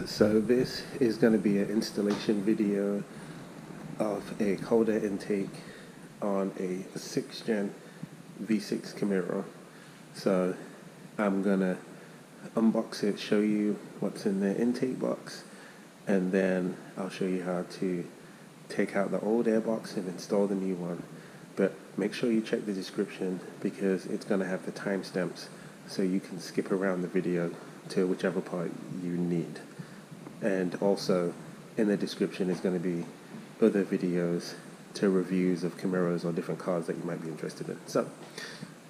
So this is going to be an installation video of a cold air intake on a 6th gen V6 Camaro. So I'm going to unbox it, show you what's in the intake box, and then I'll show you how to take out the old air box and install the new one. But make sure you check the description because it's going to have the timestamps so you can skip around the video to whichever part you need. And also in the description is going to be other videos to reviews of Camaros or different cars that you might be interested in. So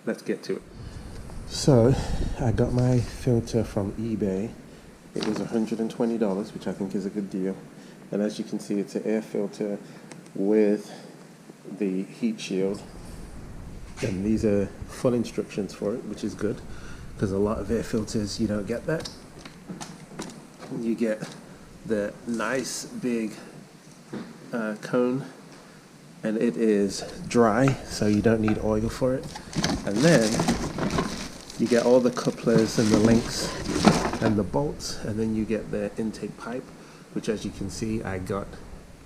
let's get to it. So I got my filter from eBay. It was $120, which I think is a good deal. And as you can see, it's an air filter with the heat shield. And these are full instructions for it, which is good because a lot of air filters you don't get that. You get the nice big cone, and it is dry, so you don't need oil for it. And then you get all the couplers and the links and the bolts, and then you get the intake pipe, which as you can see I got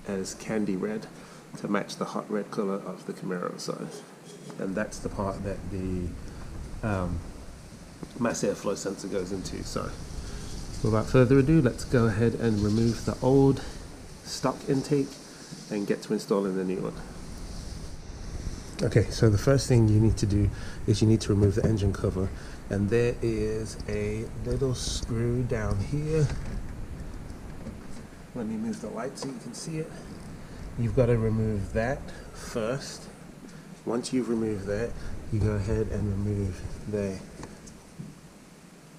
as candy red to match the hot red color of the Camaro size. And that's the part that the mass airflow sensor goes into. So without further ado, let's go ahead and remove the old stock intake and get to installing the new one. Okay, so the first thing you need to do is you need to remove the engine cover, and there is a little screw down here. Let me move the light so you can see it. You've got to remove that first. Once you've removed that, you go ahead and remove the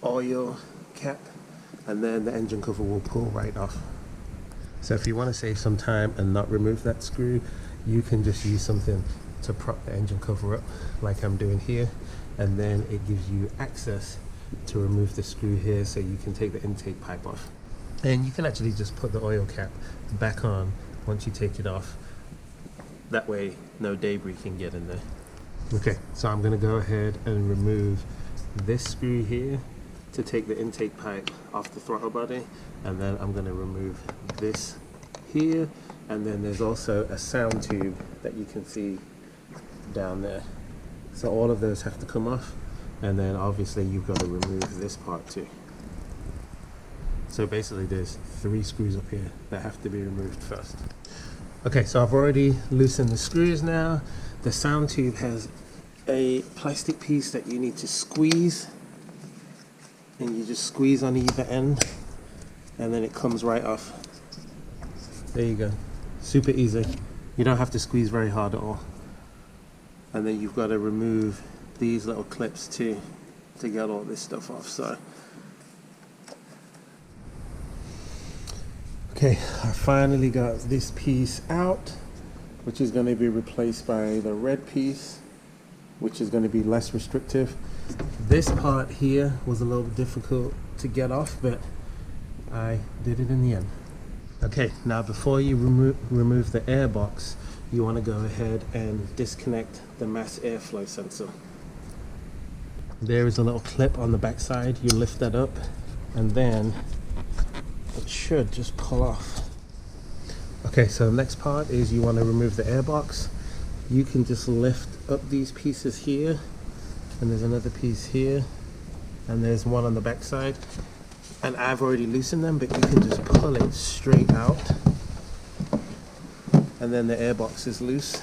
oil cap, and then the engine cover will pull right off. So if you want to save some time and not remove that screw, you can just use something to prop the engine cover up like I'm doing here, and then it gives you access to remove the screw here so you can take the intake pipe off. And you can actually just put the oil cap back on once you take it off. That way no debris can get in there. Okay, so I'm going to go ahead and remove this screw here to take the intake pipe off the throttle body, and then I'm going to remove this here, and then there's also a sound tube that you can see down there. So all of those have to come off, and then obviously you've got to remove this part too. So basically there's 3 screws up here that have to be removed first. Okay, so I've already loosened the screws now. The sound tube has a plastic piece that you need to squeeze, and you just squeeze on either end, and then it comes right off. There you go. Super easy. You don't have to squeeze very hard at all. And then you've got to remove these little clips too to get all this stuff off. So okay, I finally got this piece out, which is going to be replaced by the red piece, which is going to be less restrictive. This part here was a little bit difficult to get off, but I did it in the end. Okay, now before you remove the air box, you want to go ahead and disconnect the mass airflow sensor. There is a little clip on the back side. You lift that up, and then it should just pull off. Okay, so the next part is you want to remove the air box. You can just lift up these pieces here, and there's another piece here, and there's one on the back side, and I've already loosened them, but you can just pull it straight out, and then the air box is loose,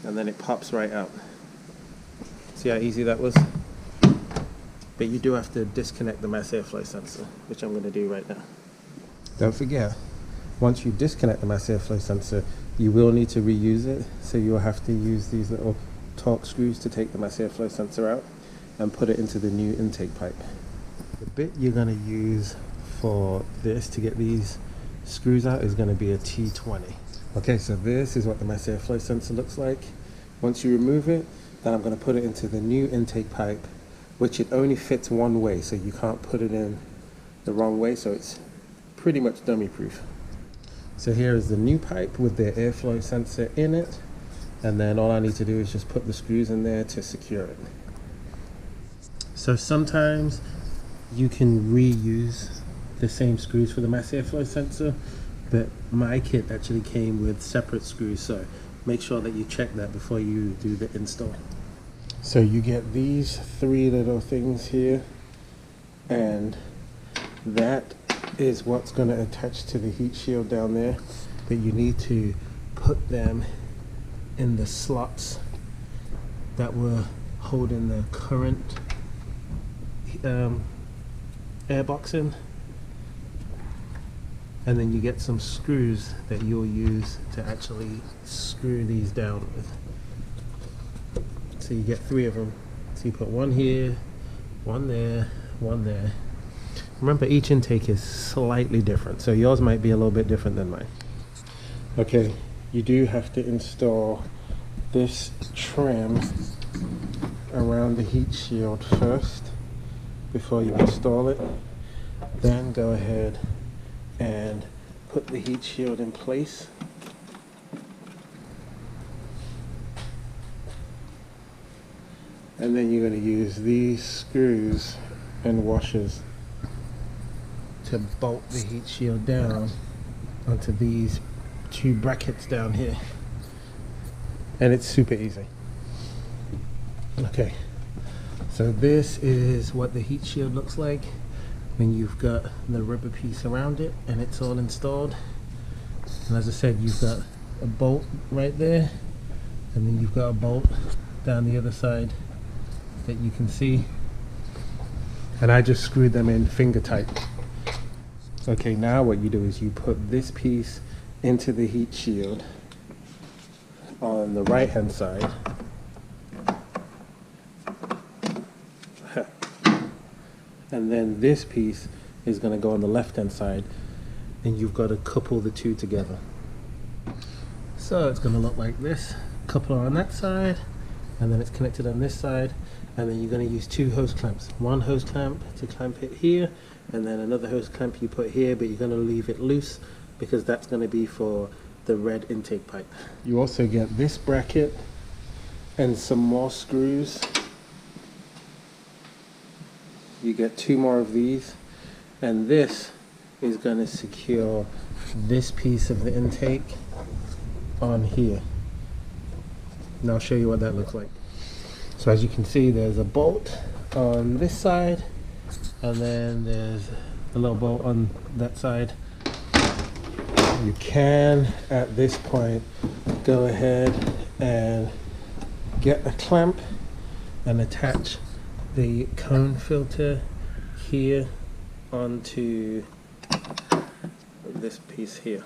and then it pops right out. See how easy that was? But you do have to disconnect the mass airflow sensor, which I'm going to do right now. Don't forget, once you disconnect the mass airflow sensor, you will need to reuse it, so you'll have to use these little torque screws to take the mass airflow sensor out and put it into the new intake pipe. The bit you're going to use for this to get these screws out is going to be a T20. Okay, so this is what the mass airflow sensor looks like. Once you remove it, then I'm going to put it into the new intake pipe, which it only fits one way, so you can't put it in the wrong way, so it's pretty much dummy proof. So here is the new pipe with the airflow sensor in it, and then all I need to do is just put the screws in there to secure it. So sometimes you can reuse the same screws for the mass airflow sensor, but my kit actually came with separate screws, so make sure that you check that before you do the install. So you get these three little things here, and that is what's going to attach to the heat shield down there, but you need to put them in the slots that were holding the current airbox in, and then you get some screws that you'll use to actually screw these down with. So you get three of them. So you put one here, one there, one there. Remember, each intake is slightly different, so yours might be a little bit different than mine. Okay, you do have to install this trim around the heat shield first before you install it. Then go ahead and put the heat shield in place. And then you're going to use these screws and washers to bolt the heat shield down onto these two brackets down here. And it's super easy. Okay, so this is what the heat shield looks like when you've got the rubber piece around it and it's all installed. And as I said, you've got a bolt right there, and then you've got a bolt down the other side that you can see, and I just screwed them in finger tight. Okay, now what you do is you put this piece into the heat shield on the right hand side, and then this piece is going to go on the left hand side, and you've got to couple the two together. So it's going to look like this: coupler on that side, and then it's connected on this side, and then you're going to use two hose clamps. One hose clamp to clamp it here, and then another hose clamp you put here, but you're going to leave it loose because that's going to be for the red intake pipe. You also get this bracket and some more screws. You get two more of these, and this is going to secure this piece of the intake on here. And I'll show you what that looks like. So as you can see, there's a bolt on this side, and then there's a little bolt on that side. You can, at this point, go ahead and get a clamp and attach the cone filter here onto this piece here.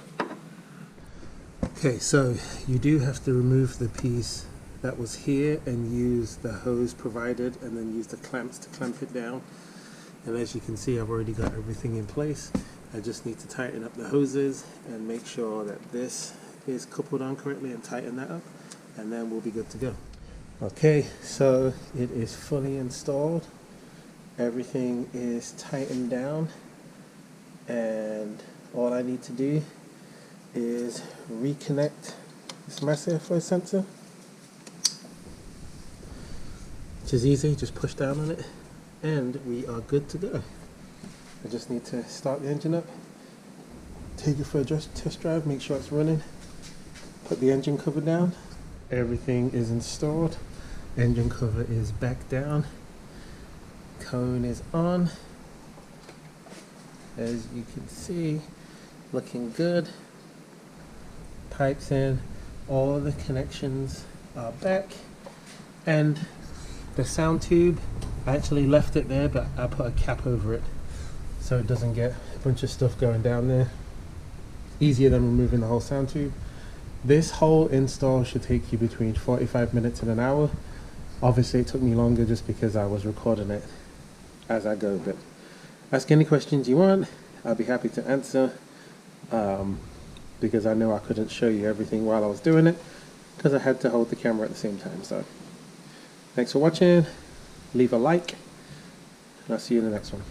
Okay, so you do have to remove the piece that was here and use the hose provided, and then use the clamps to clamp it down. And as you can see, I've already got everything in place. I just need to tighten up the hoses and make sure that this is coupled on correctly and tighten that up, and then we'll be good to go. Okay, so it is fully installed. Everything is tightened down, and all I need to do is reconnect this mass airflow sensor, which is easy. Just push down on it and we are good to go. I just need to start the engine up, take it for a test drive, make sure it's running, put the engine cover down. Everything is installed. Engine cover is back down. Cone is on. As you can see, looking good. Pipes in. All the connections are back. And the sound tube, I actually left it there, but I put a cap over it so it doesn't get a bunch of stuff going down there. Easier than removing the whole sound tube. This whole install should take you between 45 minutes and an hour. Obviously it took me longer just because I was recording it as I go, but ask any questions you want. I'll be happy to answer, because I know I couldn't show you everything while I was doing it because I had to hold the camera at the same time. So thanks for watching. Leave a like, and I'll see you in the next one.